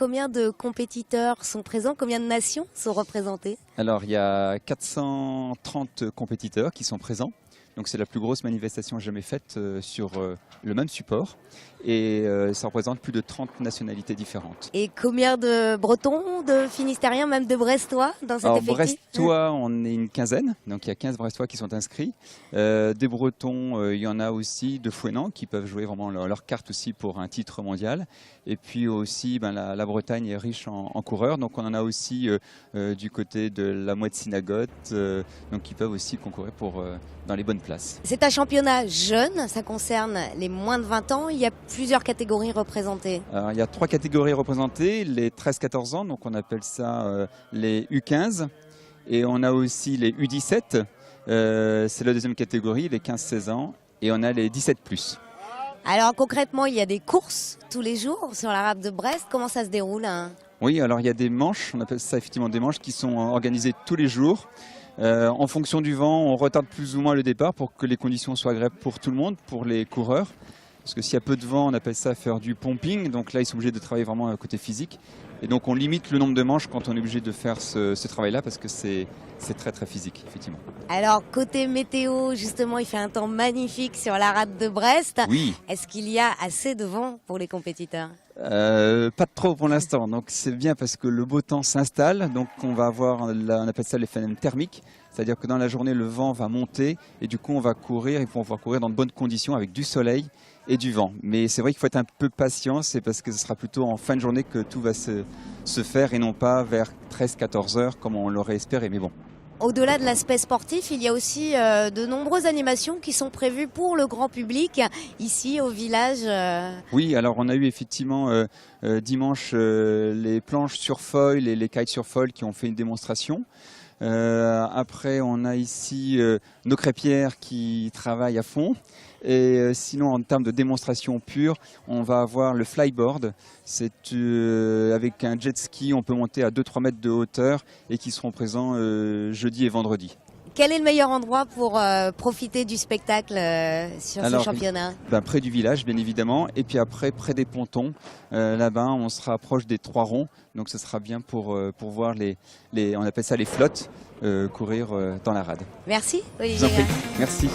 combien de compétiteurs sont présents? Combien de nations sont représentées? Alors, il y a 430 compétiteurs qui sont présents. Donc, c'est la plus grosse manifestation jamais faite sur le même support. Et ça représente plus de 30 nationalités différentes. Et combien de Bretons, de Finistériens, même de Brestois dans cet Alors, effectif? Brestois, on est une quinzaine. Donc, il y a 15 Brestois qui sont inscrits. Des Bretons, il y en a aussi de Fouesnant qui peuvent jouer vraiment leur carte aussi pour un titre mondial. Et puis aussi, la Bretagne est riche en coureurs. Donc, on en a aussi du côté de la Moët-Sinagote, donc qui peuvent aussi concourir dans les bonnes places. C'est un championnat jeune, ça concerne les moins de 20 ans. Il y a plusieurs catégories représentées. Alors, il y a 3 catégories représentées, les 13-14 ans, donc on appelle ça les U15. Et on a aussi les U17, c'est la deuxième catégorie, les 15-16 ans. Et on a les 17+. Alors concrètement, il y a des courses tous les jours sur la rade de Brest. Comment ça se déroule, hein? Oui, alors il y a des manches, on appelle ça effectivement des manches qui sont organisées tous les jours. En fonction du vent, on retarde plus ou moins le départ pour que les conditions soient agréables pour tout le monde, pour les coureurs. Parce que s'il y a peu de vent, on appelle ça faire du pumping. Donc là, ils sont obligés de travailler vraiment à côté physique. Et donc on limite le nombre de manches quand on est obligé de faire ce travail-là parce que c'est très très physique, effectivement. Alors côté météo, justement, il fait un temps magnifique sur la rade de Brest. Oui. Est-ce qu'il y a assez de vent pour les compétiteurs? Pas trop pour l'instant, donc c'est bien parce que le beau temps s'installe, donc on va avoir, on appelle ça les phénomènes thermiques, c'est-à-dire que dans la journée le vent va monter et du coup on va courir et on va pouvoir courir dans de bonnes conditions avec du soleil et du vent. Mais c'est vrai qu'il faut être un peu patient, c'est parce que ce sera plutôt en fin de journée que tout va se faire et non pas vers 13-14 heures comme on l'aurait espéré, mais bon. Au-delà de l'aspect sportif, il y a aussi de nombreuses animations qui sont prévues pour le grand public ici au village. Oui, alors on a eu effectivement dimanche les planches sur foil et les kites sur foil qui ont fait une démonstration. Après, on a ici nos crêpières qui travaillent à fond. Et sinon, en termes de démonstration pure, on va avoir le flyboard. C'est avec un jet ski, on peut monter à 2-3 mètres de hauteur et qui seront présents jeudi et vendredi. Quel est le meilleur endroit pour profiter du spectacle sur ce championnat? Près du village, bien évidemment. Et puis après, près des pontons. Là-bas, on sera proche des 3 ronds. Donc ce sera bien pour voir on appelle ça les flottes, courir dans la rade. Merci, Olivier. Je vous en prie. Merci.